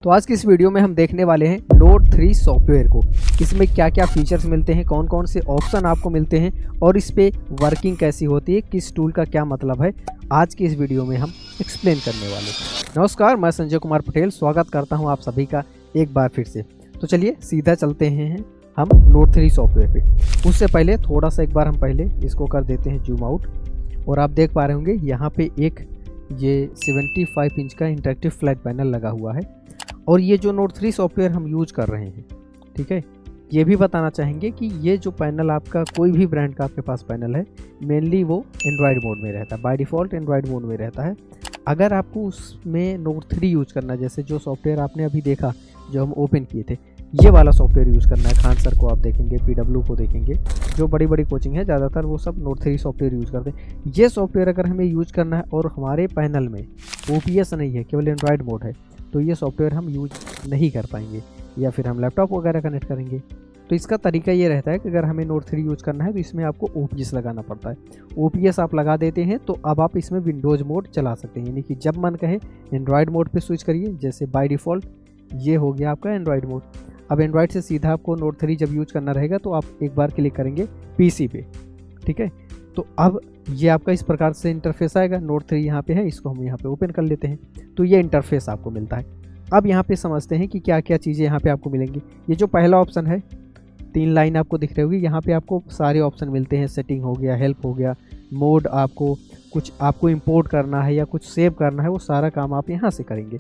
तो आज की इस वीडियो में हम देखने वाले हैं नोट 3 सॉफ्टवेयर को। इसमें क्या क्या फीचर्स मिलते हैं, कौन कौन से ऑप्शन आपको मिलते हैं और इस पे वर्किंग कैसी होती है, किस टूल का क्या मतलब है, आज की इस वीडियो में हम एक्सप्लेन करने वाले हैं। नमस्कार, मैं संजय कुमार पटेल स्वागत करता हूं आप सभी का एक बार फिर से। तो चलिए सीधा चलते हैं हम नोट 3 सॉफ्टवेयर पे। उससे पहले थोड़ा सा एक बार हम पहले इसको कर देते हैं जूम आउट और आप देख पा रहे होंगे यहाँ पे एक ये 75 इंच का इंटरेक्टिव फ्लैट पैनल लगा हुआ है। और ये जो नोट 3 सॉफ्टवेयर हम यूज कर रहे हैं, ठीक है, ये भी बताना चाहेंगे कि ये जो पैनल आपका कोई भी ब्रांड का आपके पास पैनल है, मेनली वो एंड्रॉयड मोड में रहता है, बाय डिफ़ॉल्ट एंड्रॉयड मोड में रहता है। अगर आपको उसमें नोट 3 यूज करना है, जैसे जो सॉफ्टवेयर आपने अभी देखा जो हम ओपन किए थे, ये वाला सॉफ्टवेयर यूज़ करना है, खान सर को आप देखेंगे, PW को देखेंगे, जो बड़ी बड़ी कोचिंग है ज़्यादातर वो सब नोट 3 सॉफ्टवेयर यूज़ करते हैं। ये सॉफ्टवेयर अगर हमें यूज करना है और हमारे पैनल में OPS नहीं है, केवल एंड्रॉयड मोड है, तो ये सॉफ्टवेयर हम यूज नहीं कर पाएंगे, या फिर हम लैपटॉप वगैरह कनेक्ट करेंगे। तो इसका तरीका ये रहता है कि अगर हमें नोट 3 यूज़ करना है तो इसमें आपको OPS लगाना पड़ता है। OPS आप लगा देते हैं तो अब आप इसमें विंडोज़ मोड चला सकते हैं, यानी कि जब मन कहे एंड्रॉयड मोड पे स्विच करिए। जैसे बाय डिफ़ॉल्ट ये हो गया आपका एंड्रॉयड मोड। अब एंड्रॉयड से सीधा आपको नोट 3 जब यूज करना रहेगा तो आप एक बार क्लिक करेंगे PC पे, ठीक है। तो अब ये आपका इस प्रकार से इंटरफेस आएगा। नोट 3 यहाँ पे है, इसको हम यहाँ पे ओपन कर लेते हैं, तो ये इंटरफेस आपको मिलता है। अब यहाँ पे समझते हैं कि क्या क्या चीज़ें यहाँ पे आपको मिलेंगी। ये जो पहला ऑप्शन है, 3 लाइन आपको दिख रही होगी, यहाँ पे आपको सारे ऑप्शन मिलते हैं। सेटिंग हो गया, हेल्प हो गया, मोड, आपको कुछ इंपोर्ट करना है या कुछ सेव करना है, वो सारा काम आप यहाँ से करेंगे।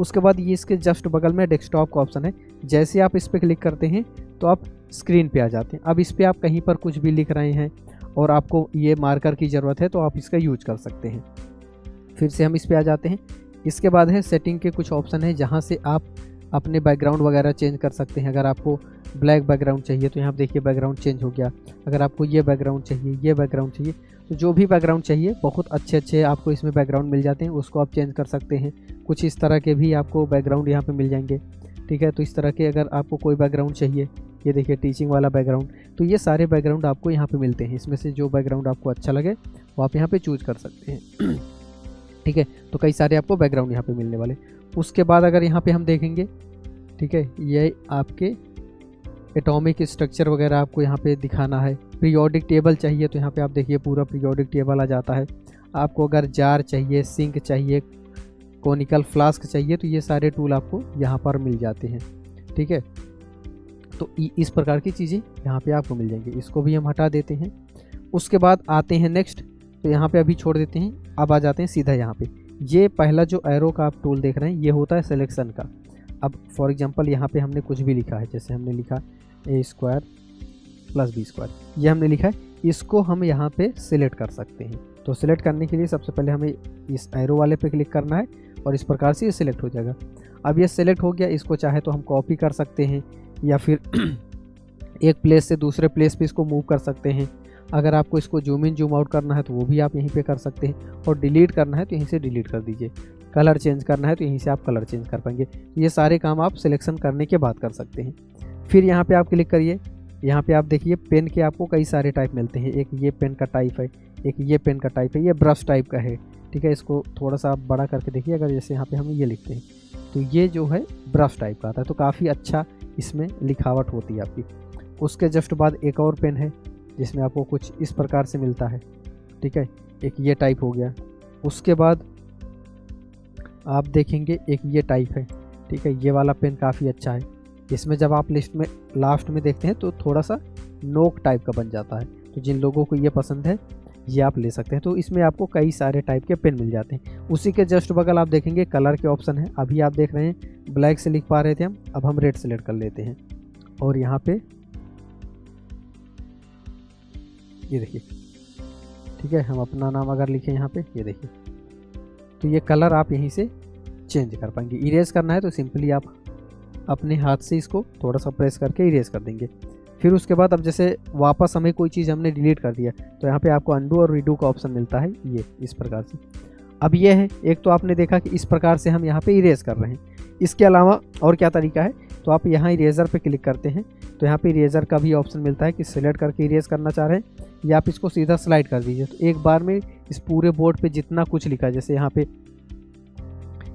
उसके बाद ये इसके जस्ट बगल में डेस्कटॉप का ऑप्शन है। जैसे आप इस पर क्लिक करते हैं तो आप स्क्रीन पे आ जाते हैं। अब इस पर आप कहीं पर कुछ भी लिख रहे हैं और आपको ये मार्कर की ज़रूरत है तो आप इसका यूज कर सकते हैं। फिर से हम इस पे आ जाते हैं। इसके बाद है सेटिंग के कुछ ऑप्शन है, जहाँ से आप अपने बैकग्राउंड वगैरह चेंज कर सकते हैं। अगर आपको ब्लैक बैकग्राउंड चाहिए तो यहाँ पे देखिए बैकग्राउंड चेंज हो गया। अगर आपको ये बैकग्राउंड चाहिए, ये बैकग्राउंड चाहिए, तो जो भी बैकग्राउंड चाहिए बहुत अच्छे आपको इसमें बैकग्राउंड मिल जाते हैं, उसको आप चेंज कर सकते हैं। कुछ इस तरह के भी आपको बैकग्राउंड यहाँ पे मिल जाएंगे, ठीक है। तो इस तरह के अगर आपको कोई बैकग्राउंड चाहिए, ये देखिए टीचिंग वाला बैकग्राउंड, तो ये सारे बैकग्राउंड आपको यहाँ पे मिलते हैं। इसमें से जो बैकग्राउंड आपको अच्छा लगे वो आप यहाँ पे चूज कर सकते हैं, ठीक है। तो कई सारे आपको बैकग्राउंड यहाँ पे मिलने वाले। उसके बाद अगर यहाँ पे हम देखेंगे, ठीक है, ये आपके एटॉमिक स्ट्रक्चर वगैरह आपको यहाँ पे दिखाना है। पीरियोडिक टेबल चाहिए तो यहाँ पे आप देखिए पूरा पीरियोडिक टेबल आ जाता है। आपको अगर जार चाहिए, सिंक चाहिए, कोनिकल फ्लास्क चाहिए, तो ये सारे टूल आपको यहाँ पर मिल जाते हैं, ठीक है। तो इस प्रकार की चीज़ें यहाँ पे आपको मिल जाएंगी। इसको भी हम हटा देते हैं। उसके बाद आते हैं नेक्स्ट, तो यहाँ पे अभी छोड़ देते हैं। अब आ जाते हैं सीधा यहाँ पे। ये पहला जो एरो का आप टूल देख रहे हैं, ये होता है सिलेक्शन का। अब फॉर एग्जांपल यहाँ पे हमने कुछ भी लिखा है, जैसे हमने लिखा A² + B², ये हमने लिखा है, इसको हम यहाँ पे सिलेक्ट कर सकते हैं। तो सिलेक्ट करने के लिए सबसे पहले हमें इस एरो वाले पे क्लिक करना है और इस प्रकार से ये सिलेक्ट हो जाएगा। अब ये सिलेक्ट हो गया, इसको चाहे तो हम कॉपी कर सकते हैं या फिर एक प्लेस से दूसरे प्लेस पे इसको मूव कर सकते हैं। अगर आपको इसको जूम इन जूम आउट करना है तो वो भी आप यहीं पे कर सकते हैं, और डिलीट करना है तो यहीं से डिलीट कर दीजिए। कलर चेंज करना है तो यहीं से आप कलर चेंज कर पाएंगे। ये सारे काम आप सिलेक्शन करने के बाद कर सकते हैं। फिर यहाँ पे आप क्लिक करिए। यहाँ पे आप देखिए पेन के आपको कई सारे टाइप मिलते हैं। एक ये पेन का टाइप है, एक ये पेन का टाइप है, ये ब्रश टाइप का है, ठीक है। इसको थोड़ा सा आप बड़ा करके देखिए। अगर जैसे यहाँ पे हम ये लिखते हैं तो ये जो है ब्रश टाइप का आता है, तो काफ़ी अच्छा इसमें लिखावट होती है आपकी। उसके जस्ट बाद एक और पेन है जिसमें आपको कुछ इस प्रकार से मिलता है, ठीक है। एक ये टाइप हो गया। उसके बाद आप देखेंगे एक ये टाइप है, ठीक है। ये वाला पेन काफ़ी अच्छा है। इसमें जब आप लिस्ट में लास्ट में देखते हैं तो थोड़ा सा नोक टाइप का बन जाता है, तो जिन लोगों को ये पसंद है ये आप ले सकते हैं। तो इसमें आपको कई सारे टाइप के पेन मिल जाते हैं। उसी के जस्ट बगल आप देखेंगे कलर के ऑप्शन है। अभी आप देख रहे हैं ब्लैक से लिख पा रहे थे हम, अब हम रेड सेलेक्ट कर लेते हैं और यहाँ पे ये देखिए, ठीक है, हम अपना नाम अगर लिखें यहाँ पे, ये देखिए, तो ये कलर आप यहीं से चेंज कर पाएंगे। इरेज करना है तो सिंपली आप अपने हाथ से इसको थोड़ा सा प्रेस करके इरेज कर देंगे। फिर उसके बाद अब जैसे वापस हमें कोई चीज़ हमने डिलीट कर दिया तो यहाँ पे आपको अंडू और रीडू का ऑप्शन मिलता है, ये इस प्रकार से। अब ये है, एक तो आपने देखा कि इस प्रकार से हम यहाँ पे इरेज कर रहे हैं। इसके अलावा और क्या तरीका है, तो आप यहाँ इरेज़र पे क्लिक करते हैं तो यहाँ पे इरेज़र का भी ऑप्शन मिलता है कि सिलेक्ट करके इरेज करना चाह रहे हैं या आप इसको सीधा स्लाइड कर दीजिए। तो एक बार में इस पूरे बोर्ड पे जितना कुछ लिखा है, जैसे यहाँ पे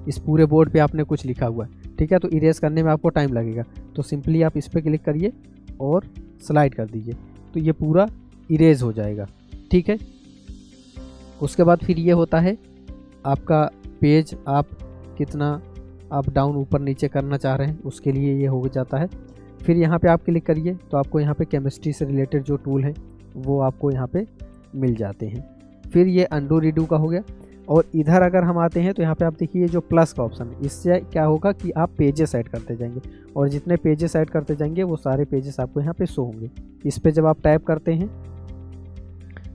इस पूरे बोर्ड पे आपने कुछ लिखा हुआ है ठीक है। तो इरेज करने में आपको टाइम लगेगा, तो सिंपली आप इस पर क्लिक करिए और स्लाइड कर दीजिए, तो ये पूरा इरेज हो जाएगा। ठीक है। उसके बाद फिर ये होता है आपका पेज, आप कितना अप डाउन ऊपर नीचे करना चाह रहे हैं उसके लिए ये हो जाता है। फिर यहाँ पे आप क्लिक करिए तो आपको यहाँ पे केमिस्ट्री से रिलेटेड जो टूल है वो आपको यहाँ पे मिल जाते हैं। फिर ये अंडू रीडू का हो गया। और इधर अगर हम आते हैं तो यहाँ पे आप देखिए जो प्लस का ऑप्शन है, इससे क्या होगा कि आप पेजेस ऐड करते जाएंगे और जितने पेजेस ऐड करते जाएंगे वो सारे पेजेस आपको यहाँ पे शो होंगे। इस पर जब आप टैप करते हैं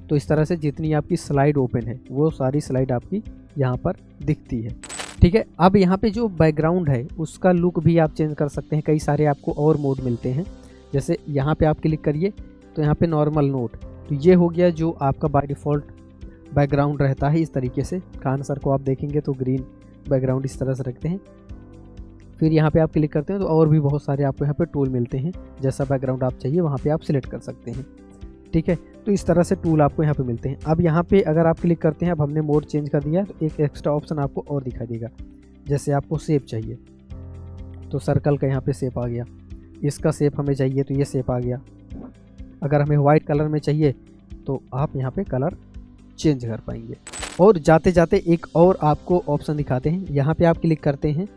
तो इस तरह से जितनी आपकी स्लाइड ओपन है वो सारी स्लाइड आपकी यहाँ पर दिखती है। ठीक है। अब यहाँ पे जो बैकग्राउंड है उसका लुक भी आप चेंज कर सकते हैं। कई सारे आपको और मोड मिलते हैं, जैसे यहाँ पे आप क्लिक करिए तो यहाँ पे नॉर्मल नोट, तो ये हो गया जो आपका बाय डिफ़ॉल्ट बैकग्राउंड रहता है। इस तरीके से खान सर को आप देखेंगे तो ग्रीन बैकग्राउंड इस तरह से रखते हैं। फिर यहाँ पे आप क्लिक करते हैं तो और भी बहुत सारे आपको यहाँ पे टूल मिलते हैं, जैसा बैकग्राउंड आप चाहिए वहाँ पे आप सिलेक्ट कर सकते हैं। ठीक है। तो इस तरह से टूल आपको यहाँ पे मिलते हैं। अब यहाँ पे अगर आप क्लिक करते हैं, अब हमने मोड चेंज कर दिया तो एक एक्स्ट्रा ऑप्शन आपको और दिखाई देगा। जैसे आपको शेप चाहिए तो सर्कल का यहाँ पे शेप आ गया, इसका शेप हमें चाहिए तो ये शेप आ गया। अगर हमें वाइट कलर में चाहिए तो आप यहाँ पे कलर चेंज कर पाएंगे। और जाते जाते एक और आपको ऑप्शन दिखाते हैं, यहाँ पे आप क्लिक करते हैं।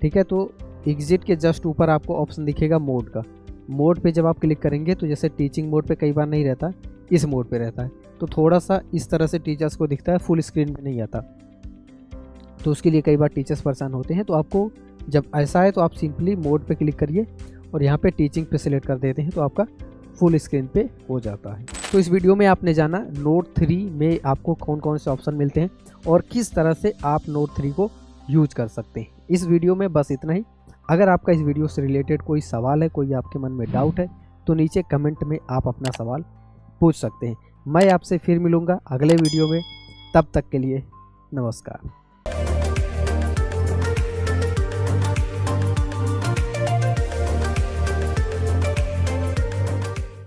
ठीक है। तो एग्जिट के जस्ट ऊपर आपको ऑप्शन दिखेगा मोड का। मोड पे जब आप क्लिक करेंगे तो जैसे टीचिंग मोड पे कई बार नहीं रहता, इस मोड पे रहता है, तो थोड़ा सा इस तरह से टीचर्स को दिखता है, फुल स्क्रीन पे नहीं आता, तो उसके लिए कई बार टीचर्स परेशान होते हैं। तो आपको जब ऐसा है तो आप सिंपली मोड पे क्लिक करिए और यहाँ पे टीचिंग पे सिलेक्ट कर देते हैं तो आपका फुल स्क्रीन पे हो जाता है। तो इस वीडियो में आपने जाना नोट 3 में आपको कौन कौन से ऑप्शन मिलते हैं और किस तरह से आप नोट 3 को यूज कर सकते हैं। इस वीडियो में बस इतना ही। अगर आपका इस वीडियो से रिलेटेड कोई सवाल है, कोई आपके मन में डाउट है, तो नीचे कमेंट में आप अपना सवाल पूछ सकते हैं। मैं आपसे फिर मिलूँगा अगले वीडियो में, तब तक के लिए नमस्कार।